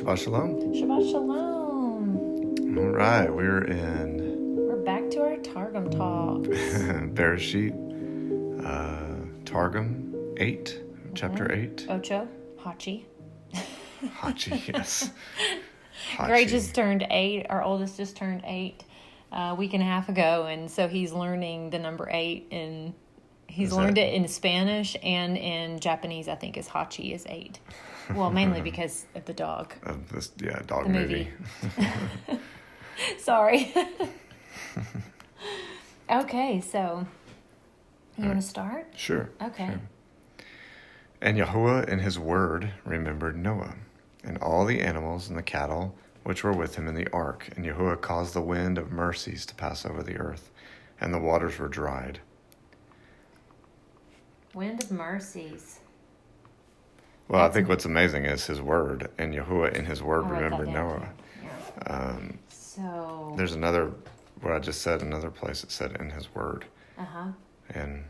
Shabbat Shalom. Shabbat Shalom. All right, we're back to our Targum talks. Bere'shith, Targum 8, chapter 8. Ocho, Hachi. Hachi, yes. Gray just turned 8. Our oldest just turned 8 a week and a half ago, and so he's learning the number 8, and he's learned it in Spanish and in Japanese. I think is Hachi is 8. Well, mainly because of the dog. Of this, dog the movie. Sorry. Okay, so you want to start? Sure. Okay. Sure. And Yahuwah in his word remembered Noah, and all the animals and the cattle which were with him in the ark. And Yahuwah caused the wind of mercies to pass over the earth, and the waters were dried. Wind of mercies. Well, I think what's amazing is his word, and Yahuwah in his word remembered Noah. Yeah. So there's another, what I just said, another place it said in his word. Uh-huh. And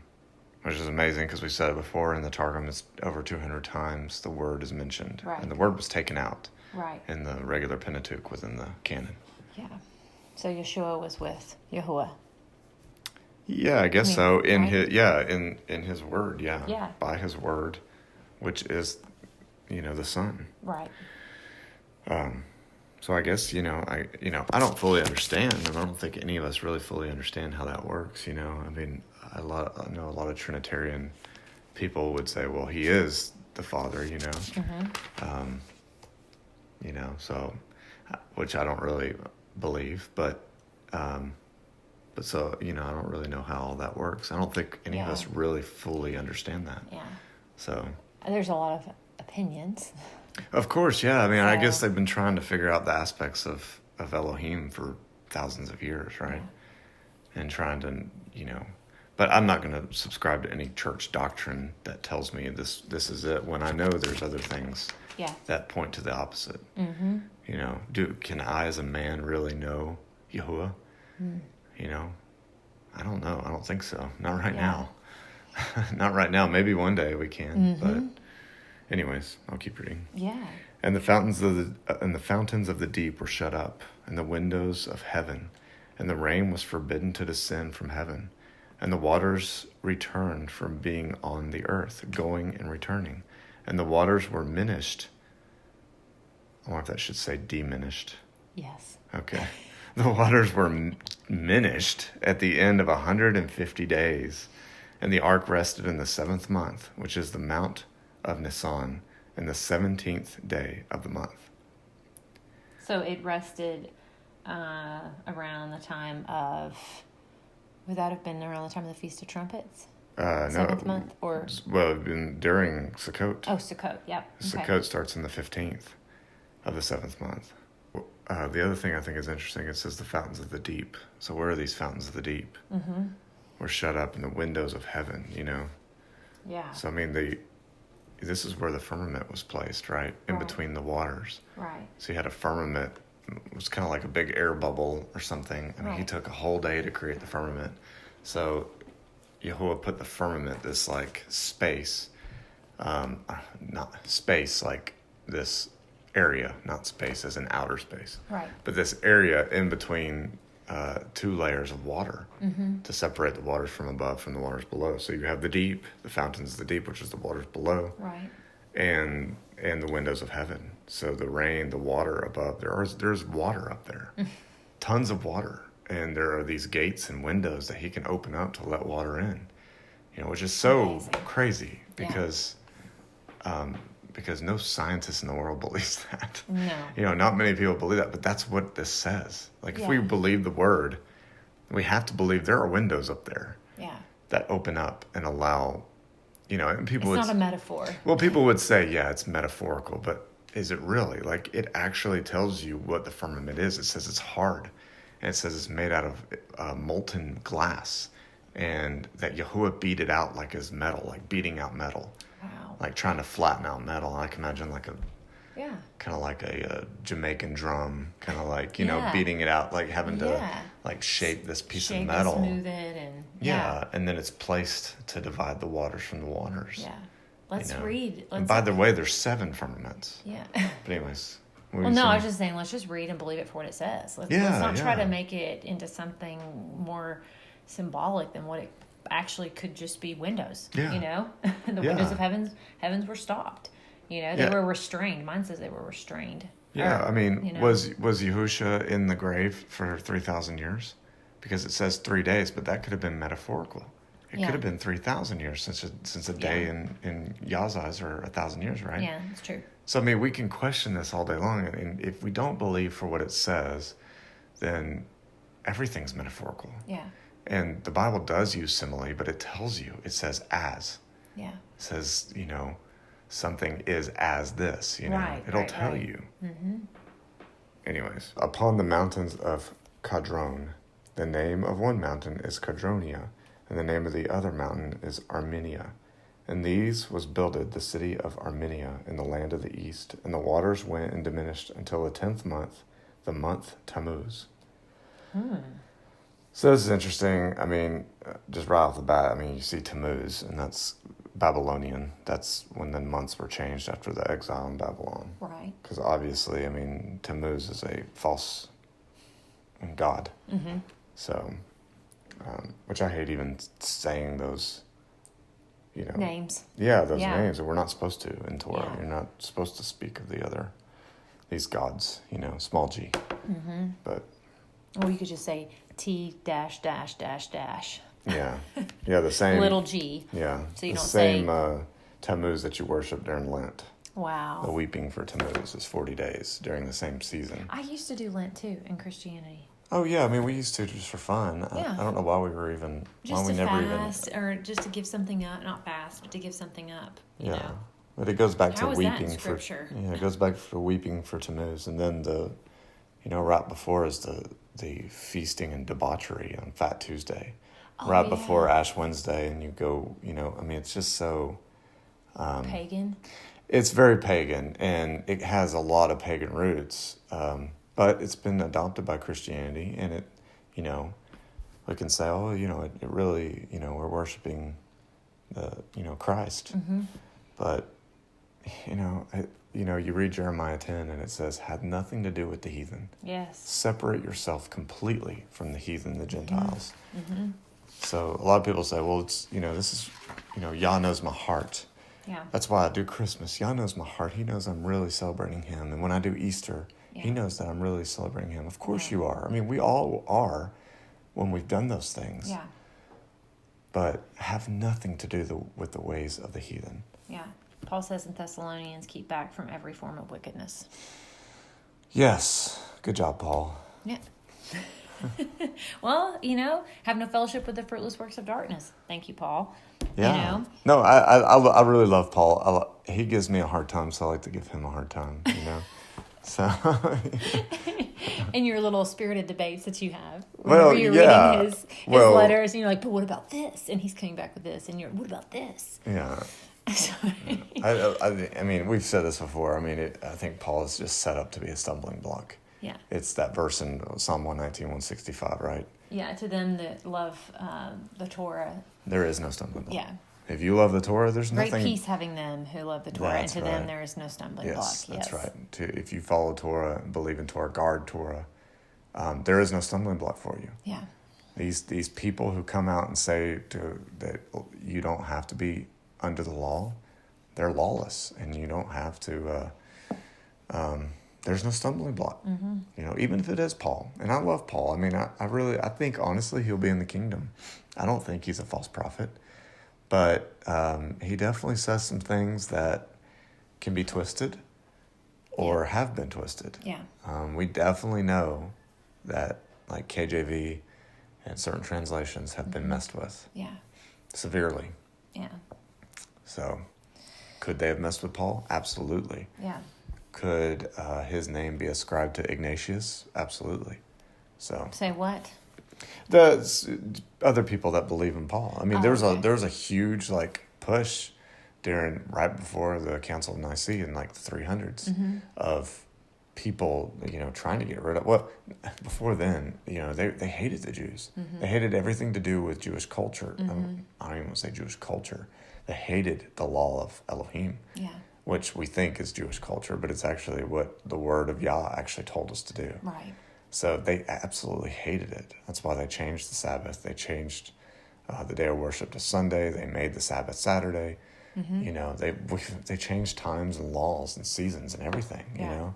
which is amazing because we said it before in the Targum, it's over 200 times the word is mentioned. Right. And the word was taken out. Right. In the regular Pentateuch within the canon. Yeah. So Yeshua was with Yahuwah. Yeah, I guess so. In right? in his word, Yeah. By his word, which is, the Son. Right. So I guess, I don't fully understand, and I don't think any of us really fully understand how that works, I mean, I know a lot of Trinitarian people would say, well, he is the Father, Mm-hmm. So, which I don't really believe, but so, I don't really know how all that works. I don't think any of us really fully understand that. Yeah. So. There's a lot of opinions. Of course, yeah. I mean, I guess they've been trying to figure out the aspects of Elohim for thousands of years, right? Yeah. And trying to, but I'm not going to subscribe to any church doctrine that tells me this is it, when I know there's other things that point to the opposite. Mm-hmm. Can I as a man really know Yahuwah? Mm. I don't know. I don't think so. Not right now. Not right now. Maybe one day we can. Mm-hmm. But anyways, I'll keep reading. Yeah. And the fountains of the deep were shut up, and the windows of heaven, and the rain was forbidden to descend from heaven, and the waters returned from being on the earth, going and returning, and the waters were minished. I wonder if that should say diminished. Yes. Okay. The waters were minished at the end of 150 days, and the ark rested in the 7th month, which is the Mount of Nisan, in the 17th day of the month. So it rested around the time of, would that have been around the time of the Feast of Trumpets? 7th month? Or? Well, during Sukkot. Oh, Sukkot, yep. Okay. Sukkot starts in the 15th of the 7th month. The other thing I think is interesting, it says the fountains of the deep. So where are these fountains of the deep? Mm-hmm. We're shut up in the windows of heaven, Yeah. So, I mean, this is where the firmament was placed, right? In between the waters. Right. So you had a firmament. It was kind of like a big air bubble or something. I mean, he took a whole day to create the firmament. So Yahuwah put the firmament, this like space, not space like this area, not space as in outer space. Right. But this area in between two layers of water to separate the waters from above from the waters below. So you have the deep, the fountains of the deep, which is the waters below, right, and the windows of heaven. So the rain, the water above, there's water up there, tons of water, and there are these gates and windows that he can open up to let water in, which is so crazy because no scientist in the world believes that. No. Not many people believe that, but that's what this says. Like, if we believe the word, we have to believe there are windows up there that open up and allow, and people it's not a metaphor. Well, people would say, it's metaphorical, but is it really? Like, it actually tells you what the firmament is. It says it's hard, and it says it's made out of molten glass, and that Yahuwah beat it out like as metal, like beating out metal. Wow. Like trying to flatten out metal. I can imagine kind of like a Jamaican drum, kind of like, beating it out, like having to like shape this piece of metal. Smooth it and and then it's placed to divide the waters from the waters. Yeah. Let's read. And by the way, there's 7 firmaments. Yeah. But anyways, Well, no, I was just saying, let's just read and believe it for what it says. Let's not try to make it into something more symbolic than what it actually could just be windows. Yeah. You know, the windows of heavens were stopped. You know, they were restrained. Mine says they were restrained. Yeah, I mean, was Yahusha in the grave for 3,000 years? Because it says 3 days, but that could have been metaphorical. It could have been 3,000 years since a day in Yah's eyes are 1,000 years, right? Yeah, it's true. So, I mean, we can question this all day long. And if we don't believe for what it says, then everything's metaphorical. Yeah. And the Bible does use simile, but it tells you, it says as. Yeah. It says, something is as this, Right, it'll tell you. Mm-hmm. Anyways, upon the mountains of Cadron, the name of one mountain is Cadronia, and the name of the other mountain is Armenia. And these was builded the city of Armenia in the land of the east, and the waters went and diminished until the 10th month, the month Tammuz. So this is interesting. I mean, just right off the bat, you see Tammuz, and that's Babylonian. That's when the months were changed after the exile in Babylon. Right. Because obviously, Tammuz is a false god. Mm-hmm. So, which I hate even saying those, names. Yeah, those names. We're not supposed to in Torah. Yeah. You're not supposed to speak of these gods, small g. Mm-hmm. But. Or you could just say T dash dash dash dash. Yeah. Yeah, the same. Little g. Yeah. So you the don't same say. Tammuz that you worship during Lent. Wow. The weeping for Tammuz is 40 days during the same season. I used to do Lent too in Christianity. Oh yeah, we used to just for fun. Yeah. I don't know why we were even. Just why we to never fast, or just to give something up. Not fast, but to give something up. You know? But it goes back How to is weeping that in Scripture? it goes back to weeping for Tammuz, and then right before is the feasting and debauchery on Fat Tuesday, before Ash Wednesday, and you go. It's just so. Pagan. It's very pagan, and it has a lot of pagan roots. But it's been adopted by Christianity, and it, we can say, it really, we're worshiping Christ. Mm-hmm. But, you read Jeremiah 10, and it says, had nothing to do with the heathen. Yes. Separate yourself completely from the heathen, the Gentiles. Mm-hmm. So a lot of people say, well, it's, this is, Yah knows my heart. Yeah. That's why I do Christmas. Yah knows my heart. He knows I'm really celebrating him. And when I do Easter, he knows that I'm really celebrating him. Of course you are. We all are when we've done those things. Yeah. But have nothing to do with the ways of the heathen. Yeah. Paul says in Thessalonians, keep back from every form of wickedness. Yes. Good job, Paul. Yeah. Well, have no fellowship with the fruitless works of darkness. Thank you, Paul. Yeah. No, I really love Paul. He gives me a hard time, so I like to give him a hard time, So. In your little spirited debates that you have. Well, you're reading his letters, and you're like, but what about this? And he's coming back with this, and you're, what about this? Yeah. Sorry. We've said this before. I think Paul is just set up to be a stumbling block. Yeah. It's that verse in Psalm 119, 165, right? Yeah, to them that love the Torah. There is no stumbling block. Yeah. If you love the Torah, there's nothing... Great peace having them who love the Torah, and to them there is no stumbling block. Yes, that's right. If you follow Torah, believe in Torah, guard Torah, there is no stumbling block for you. Yeah. These people who come out and say that you don't have to be under the law, they're lawless, and you don't have to... there's no stumbling block. Mm-hmm. Even if it is Paul. And I love Paul. I think, honestly, he'll be in the kingdom. I don't think he's a false prophet. But he definitely says some things that can be twisted or have been twisted. Yeah. We definitely know that, like KJV and certain translations have been messed with. Yeah. Severely. Yeah. So, could they have messed with Paul? Absolutely. Yeah. Could his name be ascribed to Ignatius? Absolutely. So. Say what? The other people that believe in Paul. There was a huge push right before the Council of Nicaea in the 300s of people trying to get rid of. Well, before then they hated the Jews. Mm-hmm. They hated everything to do with Jewish culture. Mm-hmm. I don't even want to say Jewish culture. They hated the law of Elohim. Yeah. which we think is Jewish culture, but it's actually what the word of Yah actually told us to do. Right. So they absolutely hated it. That's why they changed the Sabbath. They changed the day of worship to Sunday. They made the Sabbath Saturday. You know, they changed times and laws and seasons and everything, you know.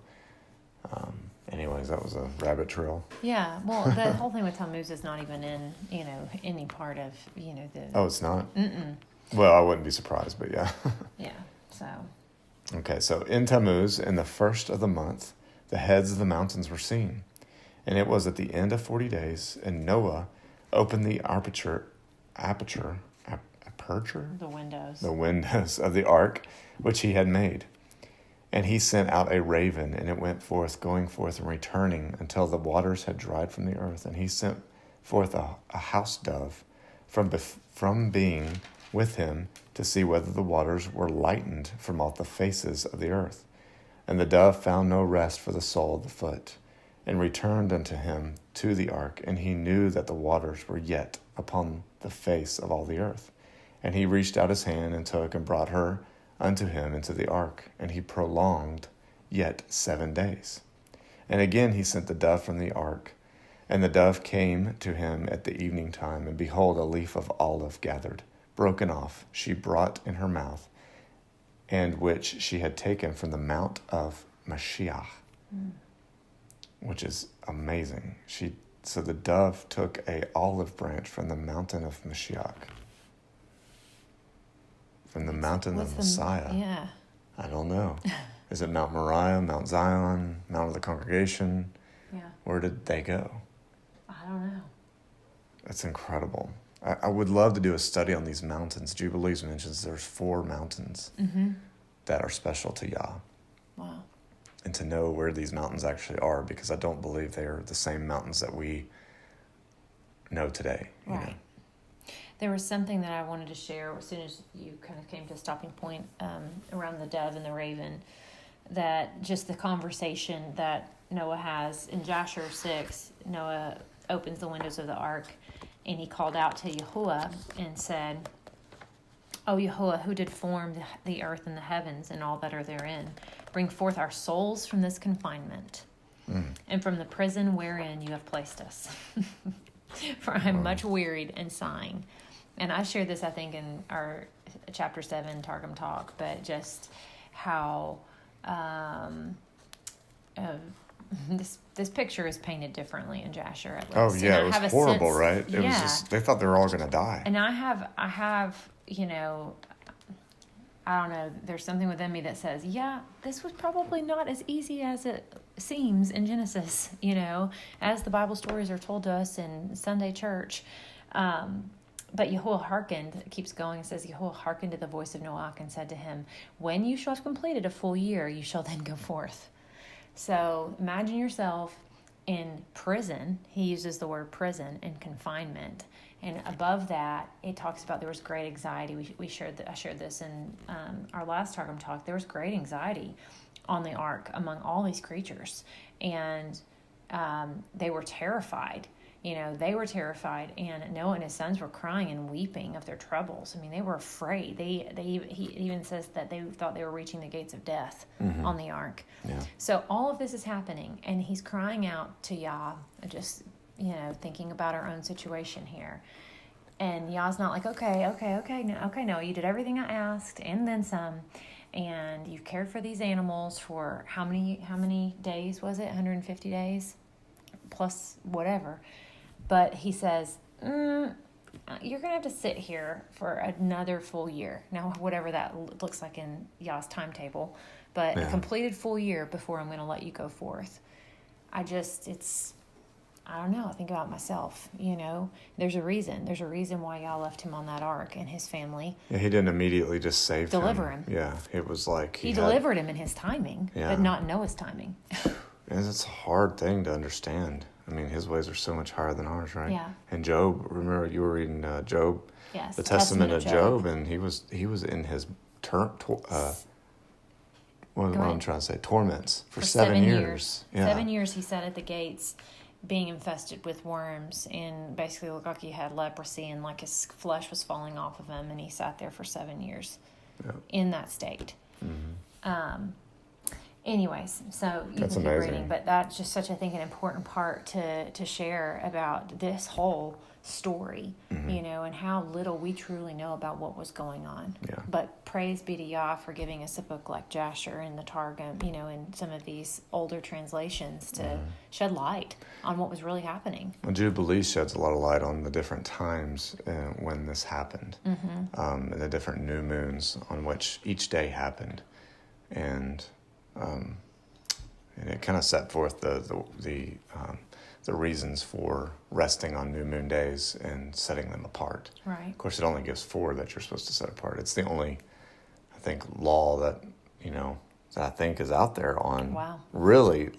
Anyways, that was a rabbit trail. Yeah, well, the whole thing with Tammuz is not even in, you know, any part of, you know, the... Oh, it's not? Mm-mm. Well, I wouldn't be surprised, but yeah. Yeah, so... Okay, so in Tammuz, in the first of the month, the heads of the mountains were seen. And it was at the end of 40 days, and Noah opened the aperture, the windows of the ark, which he had made. And he sent out a raven, and it went forth, going forth and returning until the waters had dried from the earth. And he sent forth a house dove from being with him to see whether the waters were lightened from off the faces of the earth. And the dove found no rest for the sole of the foot, and returned unto him to the ark. And he knew that the waters were yet upon the face of all the earth. And he reached out his hand and took and brought her unto him into the ark, and he prolonged yet 7 days. And again he sent the dove from the ark, and the dove came to him at the evening time, and behold, a leaf of olive gathered, broken off, she brought in her mouth, and which she had taken from the mount of Mashiach, which is amazing. So the dove took a olive branch from the mountain of Mashiach. From the mountain of Messiah. Yeah. I don't know. Is it Mount Moriah, Mount Zion, Mount of the Congregation? Yeah. Where did they go? I don't know. That's incredible. I would love to do a study on these mountains. Jubilees mentions there's 4 mountains that are special to Yah. Wow. And to know where these mountains actually are, because I don't believe they are the same mountains that we know today. You know? There was something that I wanted to share as soon as you kind of came to a stopping point around the dove and the raven, that just the conversation that Noah has in Jasher 6, Noah opens the windows of the ark, and he called out to Yahuwah and said, "O Yahuwah, who did form the earth and the heavens and all that are therein, bring forth our souls from this confinement and from the prison wherein you have placed us. For I am much wearied and sighing." And I shared this, I think, in our chapter 7 Targum talk, but just how this picture is painted differently in Jasher at least. Oh yeah, it was horrible, right? It was just, they thought they were all going to die. And I have, you know, I don't know, there's something within me that says, yeah, this was probably not as easy as it seems in Genesis, you know, as the Bible stories are told to us in Sunday church. But Yahuwah hearkened, it keeps going, it says, Yahuwah hearkened to the voice of Noach and said to him, "When you shall have completed a full year, you shall then go forth." So imagine yourself in prison. He uses the word prison and confinement. And above that, it talks about there was great anxiety. I shared this in our last Targum talk. There was great anxiety on the ark among all these creatures. And they were terrified. You know, they were terrified, and Noah and his sons were crying and weeping of their troubles. I mean, they were afraid. He even says that they thought they were reaching the gates of death on the ark. Yeah. So all of this is happening, and he's crying out to Yah, just, you know, thinking about our own situation here. And Yah's not like, no, you did everything I asked, and then some, and you've cared for these animals for how many days was it? 150 days plus whatever. But he says, you're going to have to sit here for another full year. Now, whatever that looks like in Yah's timetable, but a completed full year before I'm going to let you go forth. I don't know. I think about myself, you know. There's a reason. There's a reason why Yah left him on that ark and his family. Yeah, he didn't immediately just deliver him. Yeah, it was like he delivered him in his timing, but not Noah's timing. And it's a hard thing to understand. I mean, his ways are so much higher than ours, right? Yeah. And Job, remember you were reading Job, yes, the Testament of Job, and he was in his what I'm trying to say, torments for 7 years. Yeah. 7 years he sat at the gates, being infested with worms, and basically looked like he had leprosy, and like his flesh was falling off of him, and he sat there for 7 years in that state. Anyways, so you That's can keep amazing. reading, but that's just such, I think, an important part to share about this whole story, and how little we truly know about what was going on. Yeah. But praise be to Yah for giving us a book like Jasher and the Targum, and some of these older translations to shed light on what was really happening. Well, Jubilee sheds a lot of light on the different times when this happened, and the different new moons on which each day happened, and it kind of set forth the reasons for resting on new moon days and setting them apart. Right. Of course, it only gives 4 that you're supposed to set apart. It's the only, I think, law that that I think is out there on really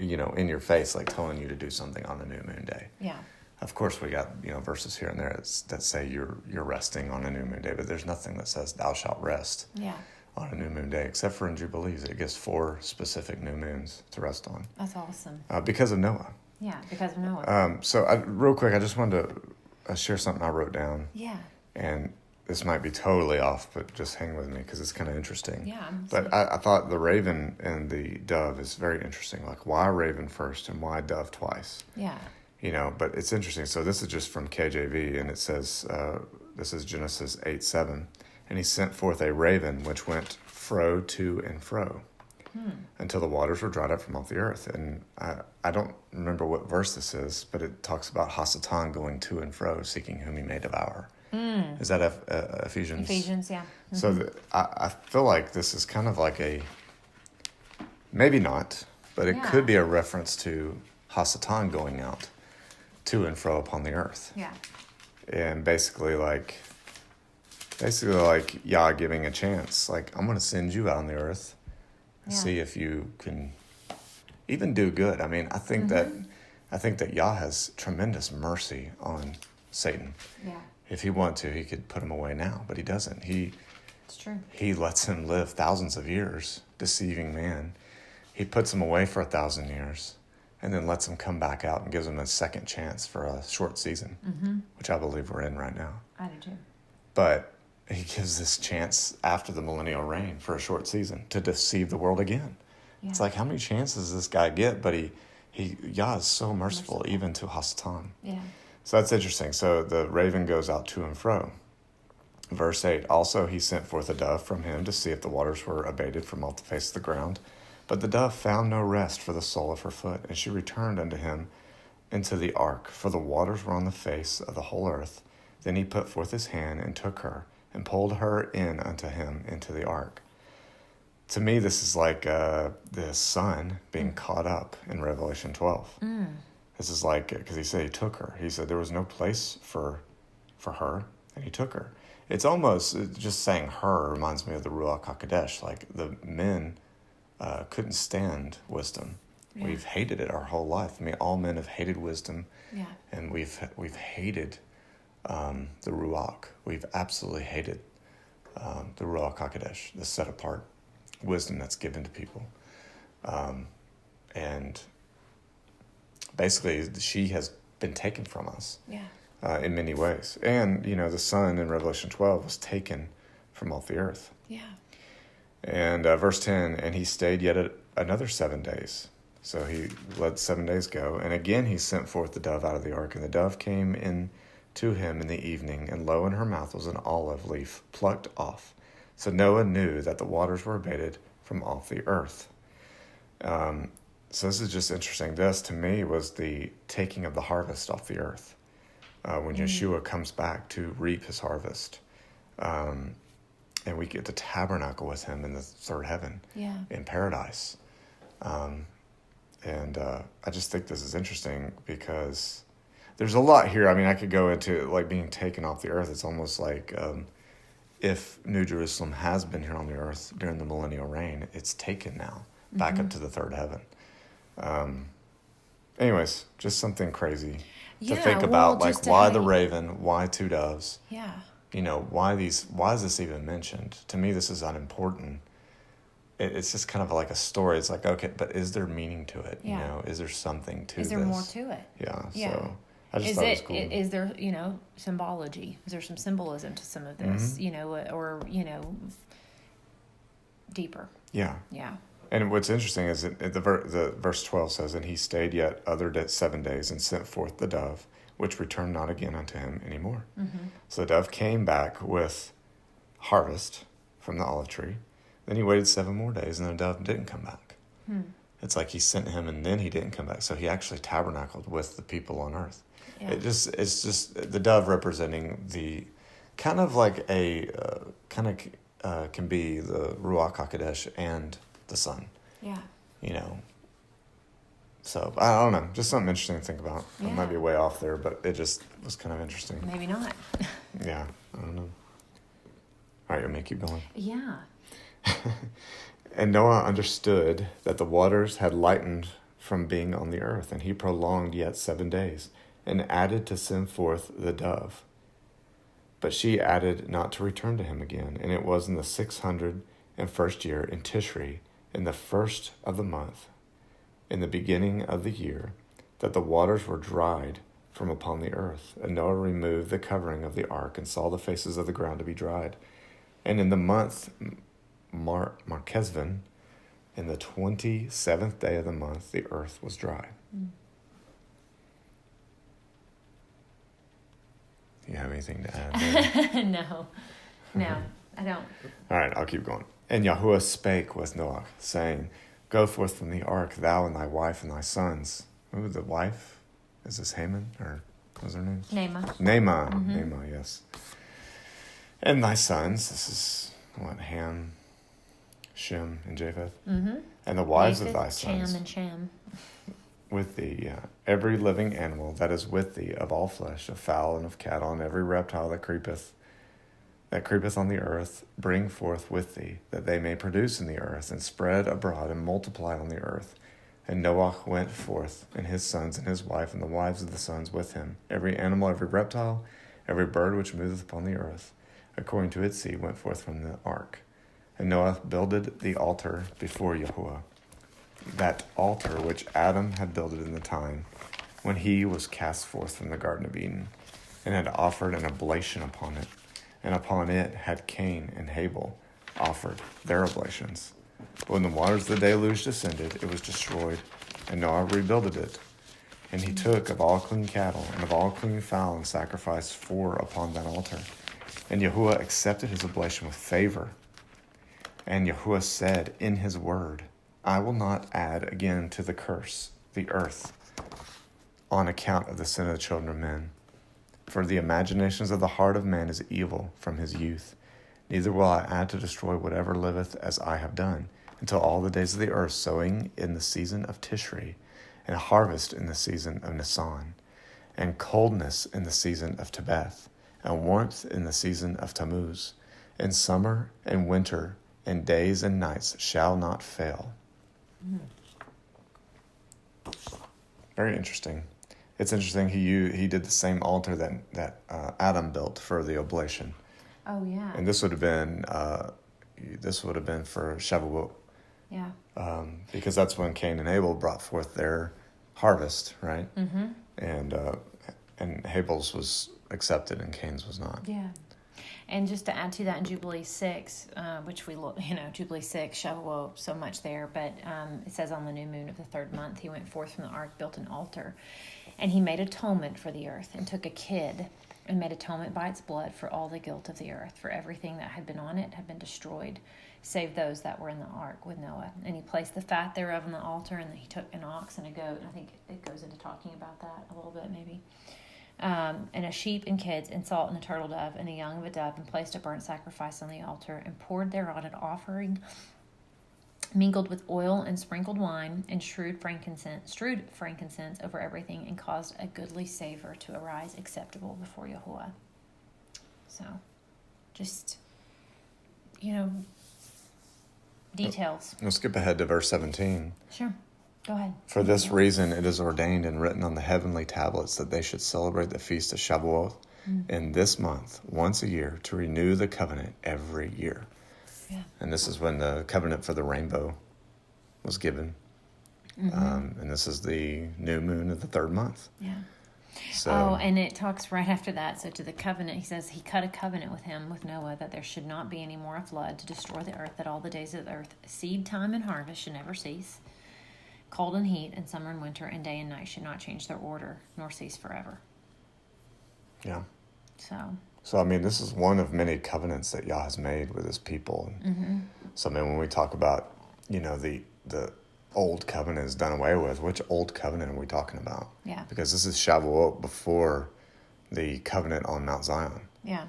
in your face, like telling you to do something on a new moon day. Yeah. Of course, we got verses here and there that say you're resting on a new moon day, but there's nothing that says thou shalt rest. Yeah. On a new moon day, except for in Jubilees. It gives 4 specific new moons to rest on. That's awesome. Because of Noah. Yeah, because of Noah. Real quick, I just wanted to share something I wrote down. Yeah. And this might be totally off, but just hang with me because it's kind of interesting. Yeah. But I thought the raven and the dove is very interesting. Like, why raven first and why dove twice? Yeah. But it's interesting. So this is just from KJV, and it says, this is Genesis 8:7. And he sent forth a raven, which went fro to and fro until the waters were dried up from off the earth. And I don't remember what verse this is, but it talks about Hasatan going to and fro, seeking whom he may devour. Is that Ephesians? Ephesians, yeah. Mm-hmm. So I feel like this is kind of like maybe not, but it could be a reference to Hasatan going out to and fro upon the earth. Yeah. And basically like Yah giving a chance. Like, I'm going to send you out on the earth and see if you can even do good. I mean, I think that Yah has tremendous mercy on Satan. Yeah. If he wanted to, he could put him away now, but he doesn't. It's true. He lets him live thousands of years, deceiving man. He puts him away for 1,000 years and then lets him come back out and gives him a second chance for a short season, which I believe we're in right now. I do too. But he gives this chance after the millennial reign for a short season to deceive the world again. Yeah. It's like, how many chances does this guy get? But Yah is so merciful even to Hasatan. Yeah. So that's interesting. So the raven goes out to and fro. Verse 8, also he sent forth a dove from him to see if the waters were abated from off the face of the ground. But the dove found no rest for the sole of her foot, and she returned unto him into the ark, for the waters were on the face of the whole earth. Then he put forth his hand and took her, and pulled her in unto him into the ark. To me, this is like the sun being caught up in Revelation 12. This is like, because he said he took her. He said there was no place for her, and he took her. It's almost, just saying her reminds me of the Ruach HaKodesh. Like, the men couldn't stand wisdom. Yeah. We've hated it our whole life. I mean, all men have hated wisdom. Yeah. And we've hated the Ruach. We've absolutely hated the Ruach HaKodesh, the set-apart wisdom that's given to people. And basically, she has been taken from us in many ways. And, the sun in Revelation 12 was taken from off the earth. Yeah. And verse 10, and he stayed yet another 7 days. So he let 7 days go. And again he sent forth the dove out of the ark, and the dove came in to him in the evening, and lo, in her mouth was an olive leaf plucked off. So Noah knew that the waters were abated from off the earth. So this is just interesting. This, to me, was the taking of the harvest off the earth. When Yeshua comes back to reap his harvest. And we get to tabernacle with him in the third heaven, in paradise. And I just think this is interesting because there's a lot here. I mean, I could go into like being taken off the earth. It's almost like if New Jerusalem has been here on the earth during the millennial reign, it's taken now back up to the third heaven. Anyways, just something crazy to think about, like why the raven, why 2 doves? Yeah. Why is this even mentioned? To me, this is unimportant. It's just kind of like a story. It's like, okay, but is there meaning to it? Yeah. Is there something to this? Is there more to it? Yeah. So I just thought it was cool. Is there, symbology? Is there some symbolism to some of this, or, deeper? Yeah. Yeah. And what's interesting is that the verse 12 says, "And he stayed yet other 7 days and sent forth the dove, which returned not again unto him anymore." Mm-hmm. So the dove came back with harvest from the olive tree. Then he waited 7 more days, and the dove didn't come back. It's like he sent him, and then he didn't come back. So he actually tabernacled with the people on earth. Yeah. It's just the dove representing the kind of like can be the Ruach HaKodesh and the sun. Yeah. So I don't know, just something interesting to think about. Yeah. It might be way off there, but it just was kind of interesting. Maybe not. Yeah, I don't know. All right, you may keep going. Yeah. And Noah understood that the waters had lightened from being on the earth, and he prolonged yet 7 days, and added to send forth the dove. But she added not to return to him again, and it was in the 601st year in Tishri, in the first of the month, in the beginning of the year, that the waters were dried from upon the earth. And Noah removed the covering of the ark, and saw the faces of the ground to be dried. And in the month Marchesvan, in the 27th day of the month, the earth was dry. Do you have anything to add there? No, I don't. All right, I'll keep going. And Yahuwah spake with Noah, saying, "Go forth from the ark, thou and thy wife and thy sons." Who, the wife? Is this Haman? Or what was her name? Naamah. Naamah, yes. And thy sons, this is what, Ham, Shem, and Japheth. Mm-hmm. And the wives of thy sons. Cham and Shem. With thee, every living animal that is with thee, of all flesh, of fowl and of cattle, and every reptile that creepeth on the earth, bring forth with thee, that they may produce in the earth, and spread abroad, and multiply on the earth. And Noah went forth, and his sons, and his wife, and the wives of the sons with him. Every animal, every reptile, every bird which moveth upon the earth, according to its seed, went forth from the ark. And Noah builded the altar before Yahuwah, that altar which Adam had builded in the time when he was cast forth from the Garden of Eden, and had offered an oblation upon it. And upon it had Cain and Abel offered their oblations. But when the waters of the deluge descended, it was destroyed, and Noah rebuilded it. And he took of all clean cattle and of all clean fowl and sacrificed 4 upon that altar. And Yahuwah accepted his oblation with favor. And Yahuwah said in his word, "I will not add again to the curse the earth on account of the sin of the children of men. For the imaginations of the heart of man is evil from his youth. Neither will I add to destroy whatever liveth as I have done, until all the days of the earth, sowing in the season of Tishri, and harvest in the season of Nisan, and coldness in the season of Tebeth, and warmth in the season of Tammuz, and summer and winter, and days and nights shall not fail." Very interesting. It's interesting. He did the same altar that Adam built for the oblation. Oh yeah. And this would have been for Shavuot. Yeah. Because that's when Cain and Abel brought forth their harvest, right? Mm-hmm. And Abel's was accepted and Cain's was not. Yeah. And just to add to that, in Jubilee 6, which we look, Jubilee 6, Shavuot, so much there, but it says on the new moon of the 3rd month, he went forth from the ark, built an altar, and he made atonement for the earth, and took a kid, and made atonement by its blood for all the guilt of the earth, for everything that had been on it had been destroyed, save those that were in the ark with Noah. And he placed the fat thereof on the altar, and he took an ox and a goat, and I think it goes into talking about that a little bit, maybe. And a sheep and kids, and salt and a turtle dove, and the young of a dove, and placed a burnt sacrifice on the altar, and poured thereon an offering mingled with oil and sprinkled wine, and strewed frankincense over everything, and caused a goodly savor to arise acceptable before Yahuwah. So, just, details. We'll skip ahead to verse 17. Sure. Go ahead. For this reason it is ordained and written on the heavenly tablets that they should celebrate the feast of Shavuot in this month once a year, to renew the covenant every year. Yeah. And this is when the covenant for the rainbow was given. Mm-hmm. And this is the new moon of the 3rd month. Yeah. So, and it talks right after that. So to the covenant, he says he cut a covenant with him, with Noah, that there should not be any more a flood to destroy the earth, that all the days of the earth, seed time and harvest, should never cease. Cold and heat, and summer and winter, and day and night should not change their order, nor cease forever. yeah. So I mean, this is one of many covenants that Yah has made with his people. So, I mean, when we talk about, the old covenant is done away with, which old covenant are we talking about? Yeah. Because this is Shavuot before the covenant on Mount Zion. Yeah.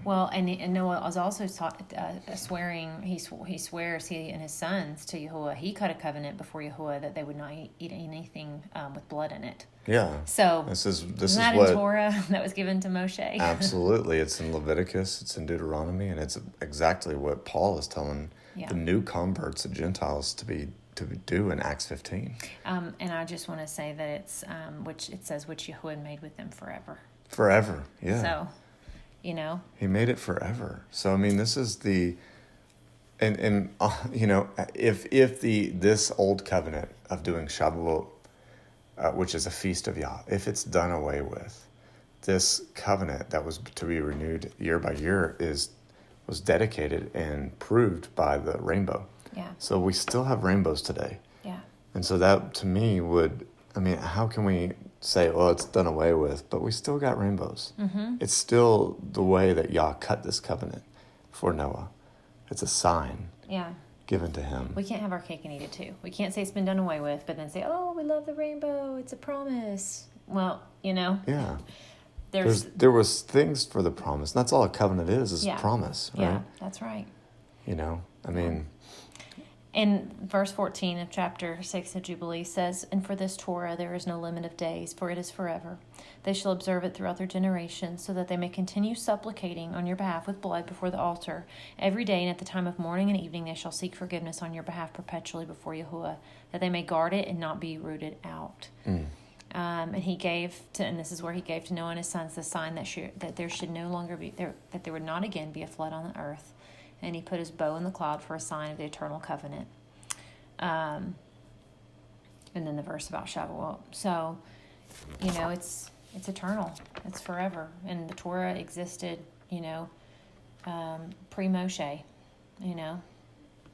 Well, and Noah was also swearing. He swears, he and his sons, to Yahuwah. He cut a covenant before Yahuwah that they would not eat anything with blood in it. Yeah. So this is that what in Torah that was given to Moshe. Absolutely, it's in Leviticus, it's in Deuteronomy, and it's exactly what Paul is telling the new converts, the Gentiles, to do in Acts 15. And I just want to say that it's which it says which Yahuwah made with them forever. Forever, yeah. So. He made it forever. So I mean, this is the, and if this old covenant of doing Shavuot, which is a feast of Yah, if it's done away with, this covenant that was to be renewed year by year was dedicated and proved by the rainbow. Yeah. So we still have rainbows today. Yeah. And so that to me how can we say, well, it's done away with, but we still got rainbows. It's still the way that Yah cut this covenant for Noah. It's a sign given to him. We can't have our cake and eat it too. We can't say it's been done away with, but then say, oh, we love the rainbow, it's a promise. Well, Yeah. there was things for the promise. And that's all a covenant is promise, right? Yeah, that's right. In verse 14 of chapter 6 of Jubilee says, and for this Torah there is no limit of days, for it is forever. They shall observe it throughout their generations, so that they may continue supplicating on your behalf with blood before the altar. Every day and at the time of morning and evening they shall seek forgiveness on your behalf perpetually before Yahuwah, that they may guard it and not be rooted out. And he gave to, and this is where he gave to Noah and his sons the sign that there should no longer be, that there would not again be a flood on the earth. And he put his bow in the cloud for a sign of the eternal covenant. And then the verse about Shavuot. So, it's eternal. It's forever. And the Torah existed, pre-Moshe,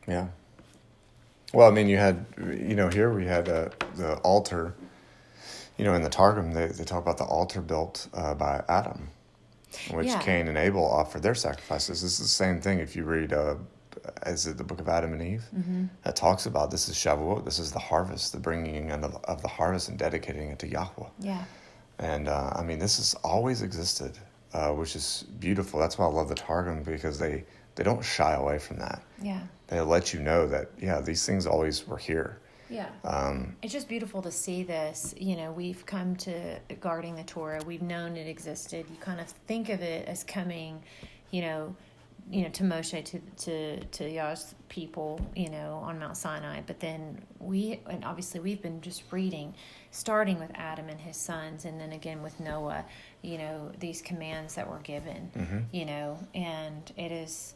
Yeah. Well, I mean, you had, here we had the altar, in the Targum, they talk about the altar built by Adam, which Cain and Abel offered their sacrifices. This is the same thing if you read, is it the book of Adam and Eve? That talks about this is Shavuot, this is the harvest, the bringing in of the harvest and dedicating it to Yahweh. Yeah. And, this has always existed, which is beautiful. That's why I love the Targum, because they don't shy away from that. Yeah. They let you know that, these things always were here. Yeah. It's just beautiful to see this. We've come to guarding the Torah. We've known it existed. You kind of think of it as coming, to Moshe, to Yah's people, on Mount Sinai. But then obviously we've been just reading, starting with Adam and his sons, and then again with Noah, these commands that were given, and it's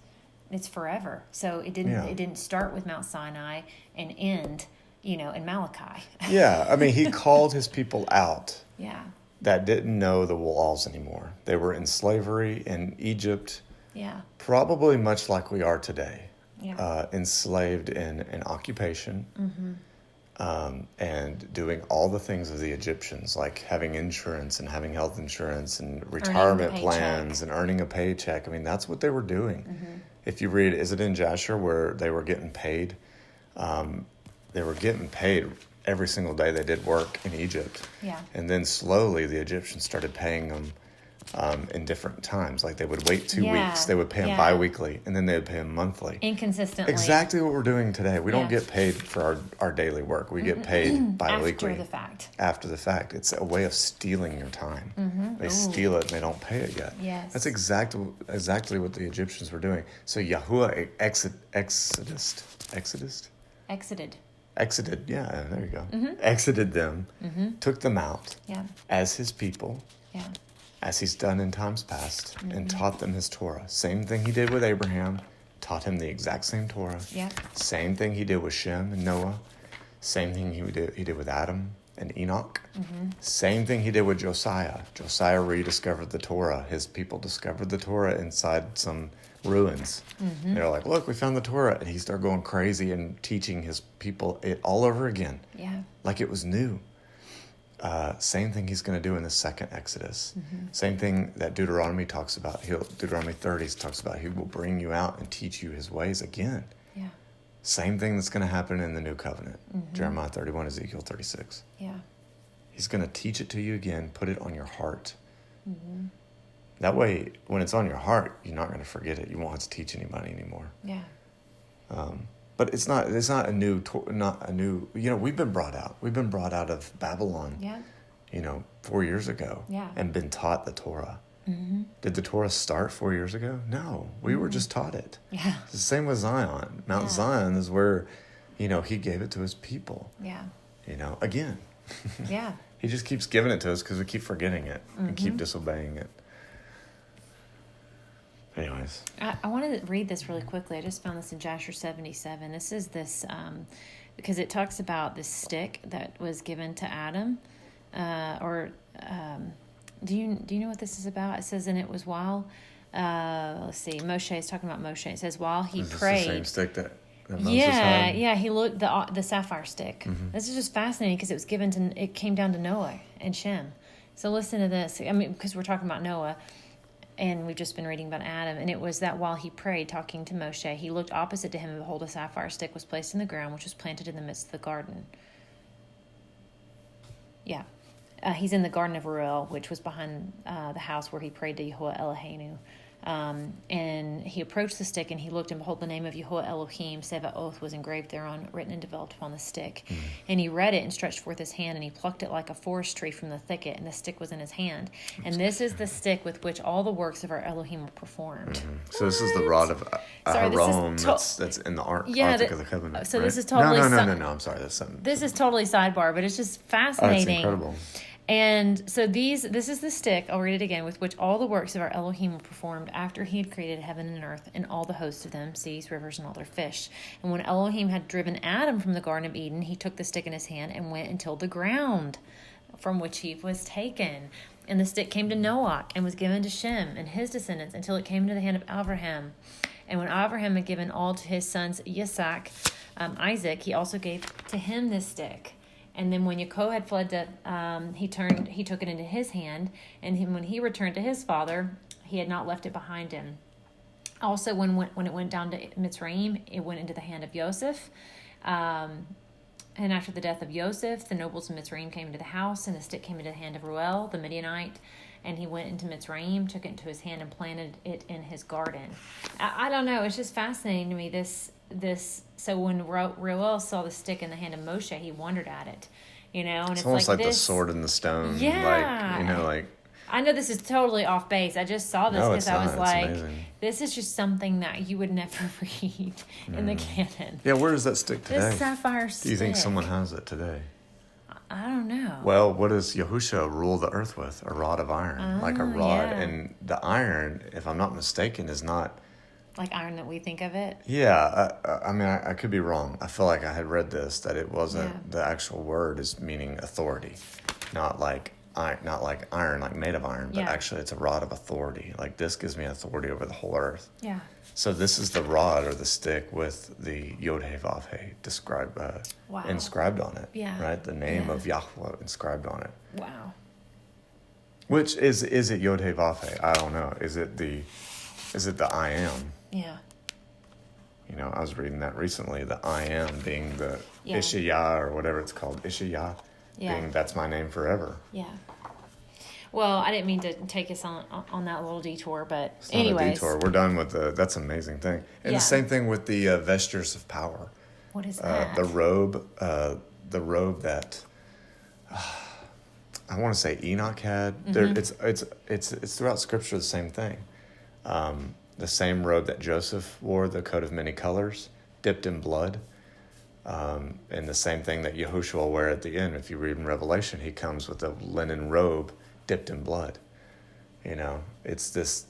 forever. So it didn't start with Mount Sinai and end, in Malachi. Yeah, he called his people out. Yeah. That didn't know the walls anymore. They were in slavery in Egypt. Yeah. Probably much like we are today. Yeah. Enslaved in an occupation. And doing all the things of the Egyptians, like having insurance and having health insurance and retirement plans and earning a paycheck. That's what they were doing. If you read, is it in Jasher, where they were getting paid? They were getting paid every single day they did work in Egypt. Yeah. And then slowly the Egyptians started paying them in different times. Like they would wait 2 weeks. They would pay them bi-weekly, and then they would pay them monthly. Inconsistently. Exactly what we're doing today. We don't get paid for our daily work. We get paid bi-weekly. After the fact. After the fact. It's a way of stealing your time. They steal it and they don't pay it yet. Yes. That's exactly what the Egyptians were doing. So Yahuwah exited, yeah, there you go. Exited them, took them out as his people, as he's done in times past, and taught them his Torah. Same thing he did with Abraham, taught him the exact same Torah. Yeah. Same thing he did with Shem and Noah. Same thing he did with Adam and Enoch. Same thing he did with Josiah. Josiah rediscovered the Torah. His people discovered the Torah inside some ruins. They're like, look, we found the Torah. And he started going crazy and teaching his people it all over again. Yeah. Like it was new. Same thing he's going to do in the second Exodus. Same thing that Deuteronomy talks about. Deuteronomy 30 talks about he will bring you out and teach you his ways again. Yeah. Same thing that's going to happen in the new covenant. Jeremiah 31, Ezekiel 36. Yeah. He's going to teach it to you again, put it on your heart. That way, when it's on your heart, you're not going to forget it. You won't have to teach anybody anymore. Yeah. But it's not a new, we've been brought out. We've been brought out of Babylon, 4 years ago. Yeah. And been taught the Torah. Did the Torah start 4 years ago? No, we were just taught it. Yeah. It's the same with Zion. Mount Zion is where, he gave it to his people. Yeah. Again. Yeah. He just keeps giving it to us because we keep forgetting it and keep disobeying it. Anyways. I wanted to read this really quickly. I just found this in Joshua 77. This is because it talks about this stick that was given to Adam. Do you know what this is about? It says, and it was while, let's see, Moshe is talking about Moshe. It says, while he prayed. Is this the same stick that Moses had? Yeah, he looked, the sapphire stick. This is just fascinating because it came down to Noah and Shem. So listen to this. I mean, because we're talking about Noah, and we've just been reading about Adam, and it was that while he prayed, talking to Moshe, he looked opposite to him, and behold, a sapphire stick was placed in the ground, which was planted in the midst of the garden. Yeah. He's in the Garden of Ruel, which was behind the house where he prayed to Yehovah Eloheinu. And he approached the stick, and he looked, and behold, the name of Yehovah Elohim, Sevaoth, was engraved thereon, written and developed upon the stick. And he read it and stretched forth his hand, and he plucked it like a forest tree from the thicket, and the stick was in his hand. And this is the stick with which all the works of our Elohim were performed. So this is the rod of Aharon that's in the Ark of the Covenant. So right? this is totally... No, I'm sorry. That's something. This is totally sidebar, but it's just fascinating. Oh, it's incredible. And so this is the stick, I'll read it again, with which all the works of our Elohim were performed after he had created heaven and earth and all the hosts of them, seas, rivers, and all their fish. And when Elohim had driven Adam from the Garden of Eden, he took the stick in his hand and went and tilled the ground from which he was taken. And the stick came to Noach and was given to Shem and his descendants until it came into the hand of Abraham. And when Abraham had given all to his sons Isaac, he also gave to him this stick. And then when Yaakov had fled he took it into his hand, and when he returned to his father, he had not left it behind him. Also, when it went down to Mitzrayim, it went into the hand of Joseph. And after the death of Joseph, the nobles of Mitzrayim came into the house, and the stick came into the hand of Ruel, the Midianite. And he went into Mitzrayim, took it into his hand, and planted it in his garden. I don't know. It's just fascinating to me, this. So when Reuel saw the stick in the hand of Moshe, he wondered at it, and it's almost like the sword in the stone. Yeah. I know this is totally off base. I just saw this because I was like, this is just something that you would never read in the canon. Yeah, where does that stick today? This sapphire stick. Do you think someone has it today? I don't know. Well, what does Yahusha rule the earth with? A rod of iron, like a rod. Yeah. And the iron, if I'm not mistaken, is not... Like iron that we think of it? Yeah. I could be wrong. I feel like I had read this, that it wasn't... The actual word is meaning authority. Not like iron, like made of iron, but actually it's a rod of authority. Like, this gives me authority over the whole earth. Yeah. So this is the rod or the stick with the Yod-Heh-Vav-Heh inscribed on it. Yeah. Right? The name of Yahweh inscribed on it. Wow. Which is it Yod-Heh-Vav-Heh? I don't know. Is it the I am? Yeah. I was reading that recently, the I am being the Ishayah or whatever it's called. Ishayah being that's my name forever. Yeah. Well, I didn't mean to take us on that little detour, but it's not a detour. We're done with that's an amazing thing. And the same thing with the vestures of power. What is that? The robe that I want to say Enoch had. It's throughout Scripture the same thing. The same robe that Joseph wore, the coat of many colors, dipped in blood. And the same thing that Yahushua will wear at the end. If you read in Revelation, he comes with a linen robe dipped in blood. It's this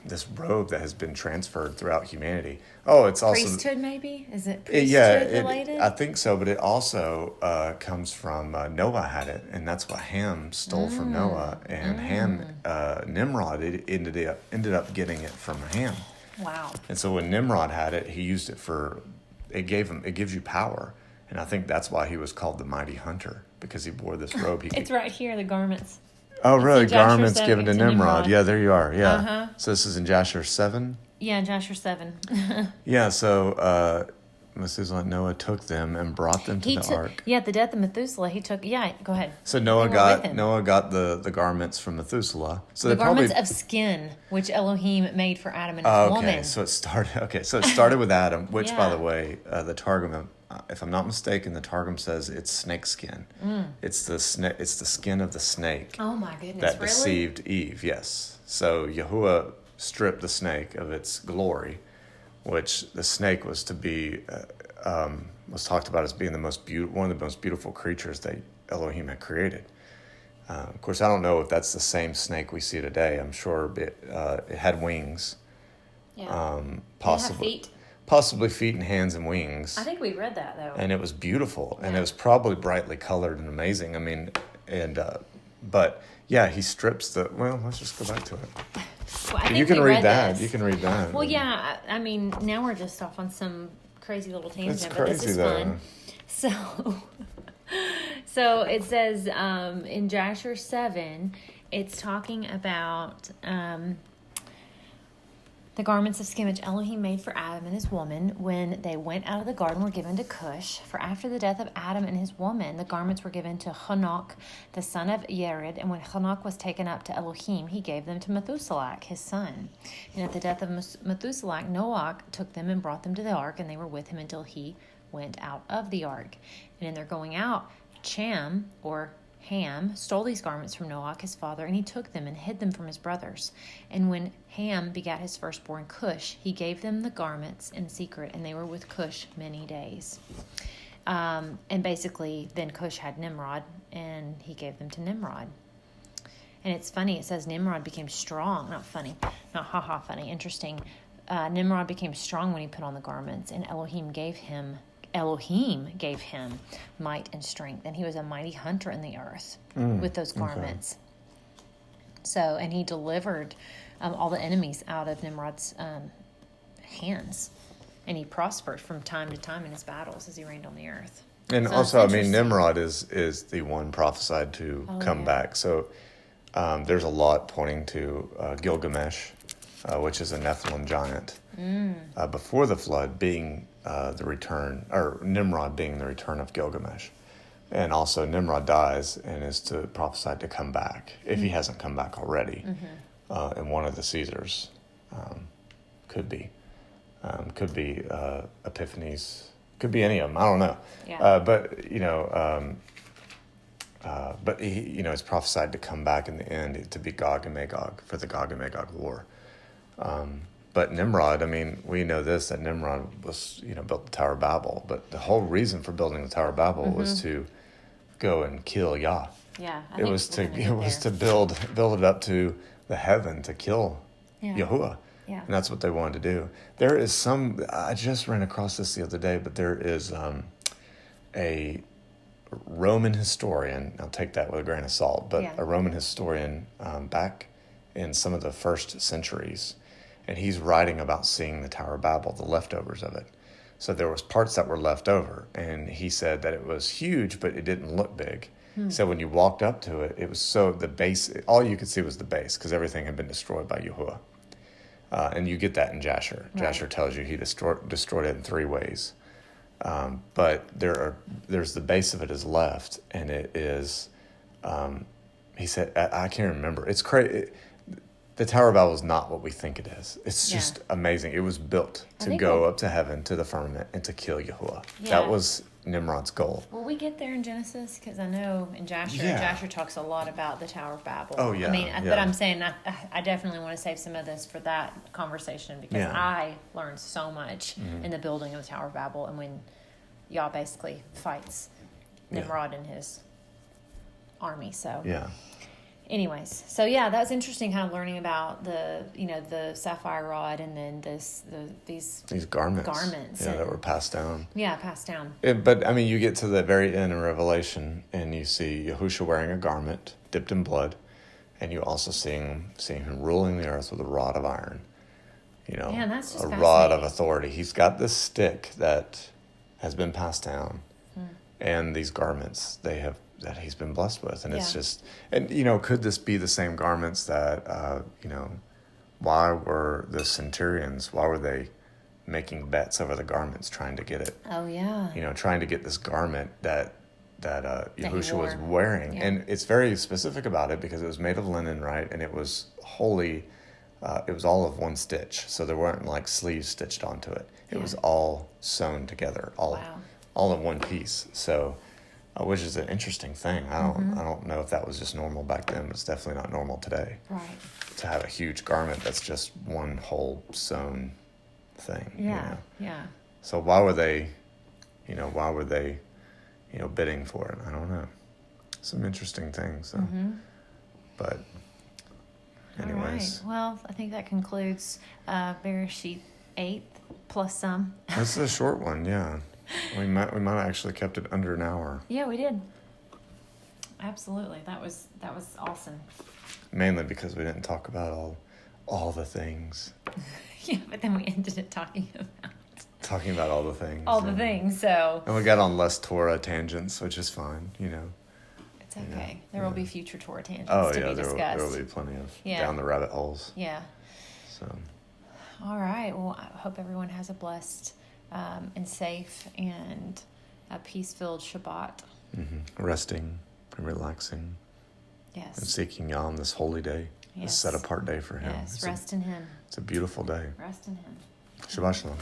this robe that has been transferred throughout humanity. Oh, it's also priesthood, maybe? Is it priesthood related? I think so, but it also comes from Noah had it, and that's what Ham stole from Noah, and Nimrod ended up getting it from Ham. Wow. And so when Nimrod had it, he used it it gives you power, and I think that's why he was called the mighty hunter, because he wore this robe. It's right here, the garments. Oh, really? Garments given to Nimrod. Yeah, there you are. Yeah. Uh-huh. So this is in Jasher 7? Yeah, Jasher 7. Yeah, so Methuselah, Noah took them and brought them to the ark. Yeah, at the death of Methuselah, go ahead. So Noah got the garments from Methuselah. So the garments of skin, which Elohim made for Adam and his woman. Okay, so it started with Adam, which, by the way, the Targum, if I'm not mistaken, the Targum says it's snake skin. It's the skin of the snake. Oh my goodness! That deceived Eve. Yes. So Yahuwah stripped the snake of its glory, which the snake was to be was talked about as being one of the most beautiful creatures that Elohim had created. Of course, I don't know if that's the same snake we see today. I'm sure it had wings. Yeah. Possibly. Did it have feet? Possibly feet and hands and wings. I think we read that, though. And it was beautiful. And it was probably brightly colored and amazing. I mean, but yeah, he strips let's just go back to it. Well, you can read that. You can read that. Well, yeah, I mean, now we're just off on some crazy little tangent, It's but this crazy, is though. fun. So it says in Jasher 7, it's talking about the garments of skin which Elohim made for Adam and his woman when they went out of the garden were given to Cush. For after the death of Adam and his woman, the garments were given to Hanok, the son of Yered. And when Hanok was taken up to Elohim, he gave them to Methuselah, his son. And at the death of Methuselah, Noah took them and brought them to the ark, and they were with him until he went out of the ark. And in their going out, Cham, or Ham, stole these garments from Noah, his father, and he took them and hid them from his brothers. And when Ham begat his firstborn Cush, he gave them the garments in secret, and they were with Cush many days. And basically, then Cush had Nimrod, and he gave them to Nimrod. And it's funny, it says Nimrod became strong. Not funny, not ha-ha funny, interesting. Nimrod became strong when he put on the garments, and Elohim gave him might and strength, and he was a mighty hunter in the earth with those garments. Okay. So, and he delivered all the enemies out of Nimrod's hands, and he prospered from time to time in his battles as he reigned on the earth. And so also, I mean, Nimrod is the one prophesied to come back. So there's a lot pointing to Gilgamesh, which is a Nephilim giant, before the flood being the return, or Nimrod being the return of Gilgamesh. And also Nimrod dies and is prophesied to come back, if he hasn't come back already, in one of the Caesars. Could be Epiphanes, could be any of them, I don't know. Yeah. But he, it's prophesied to come back in the end to be Gog and Magog, for the Gog and Magog war. But Nimrod, I mean, we know that Nimrod was, built the Tower of Babel. But the whole reason for building the Tower of Babel was to go and kill Yah. Yeah, it was to build it up to the heaven to kill Yahuwah. Yeah. And that's what they wanted to do. There is I just ran across this the other day, but there is a Roman historian, I'll take that with a grain of salt, but a Roman historian back in some of the first centuries, and he's writing about seeing the Tower of Babel, the leftovers of it. So there was parts that were left over, and he said that it was huge, but it didn't look big. So when you walked up to it, it was the base, all you could see was the base, because everything had been destroyed by Yahuwah. And you get that in Jasher. Right. Jasher tells you he destroyed it in 3 ways. But there's the base of it is left, and it is, he said, I can't remember. It's crazy. The Tower of Babel is not what we think it is. It's just amazing. It was built to go up to heaven, to the firmament, and to kill Yahuwah. Yeah. That was Nimrod's goal. Will we get there in Genesis? Because I know in Jasher talks a lot about the Tower of Babel. Oh, yeah. I mean, but I'm saying I definitely want to save some of this for that conversation, because I learned so much in the building of the Tower of Babel, and when Yah basically fights Nimrod and his army. So anyways, so yeah, that was interesting, kind of learning about the sapphire rod, and then these garments, that were passed down. Yeah, passed down. But I mean, you get to the very end of Revelation, and you see Yahushua wearing a garment dipped in blood, and you also seeing him ruling the earth with a rod of iron. Man, that's just a rod of authority. He's got this stick that has been passed down, and these garments that he's been blessed with, and it's just, and could this be the same garments that why were the centurions, why were they making bets over the garments, trying to get it? Oh yeah. Trying to get this garment that Yahushua was wearing, and it's very specific about it because it was made of linen, right? And it was wholly, it was all of one stitch, so there weren't like sleeves stitched onto it. It was all sewn together, all in one piece. So, which is an interesting thing. I don't know if that was just normal back then, but it's definitely not normal today. Right. To have a huge garment that's just one whole sewn thing. Yeah. Yeah. So why were they bidding for it? I don't know. Some interesting things. So. But anyways. All right. Well, I think that concludes Bere'shith 8 plus some. That's a short one, yeah. We might have actually kept it under an hour. Yeah, we did. Absolutely. That was awesome. Mainly because we didn't talk about all the things. Yeah, but then we ended it talking about all the things. All the things, so. And we got on less Torah tangents, which is fine, It's okay. There will be future Torah tangents to be discussed. There will be plenty of down the rabbit holes. Yeah. So. All right. Well, I hope everyone has a blessed and safe and a peace-filled Shabbat. Resting and relaxing. Yes. And seeking Yah on this holy day. Yes. This set-apart day for Him. Yes, rest in Him. It's a beautiful day. Rest in Him. Shabbat Shalom.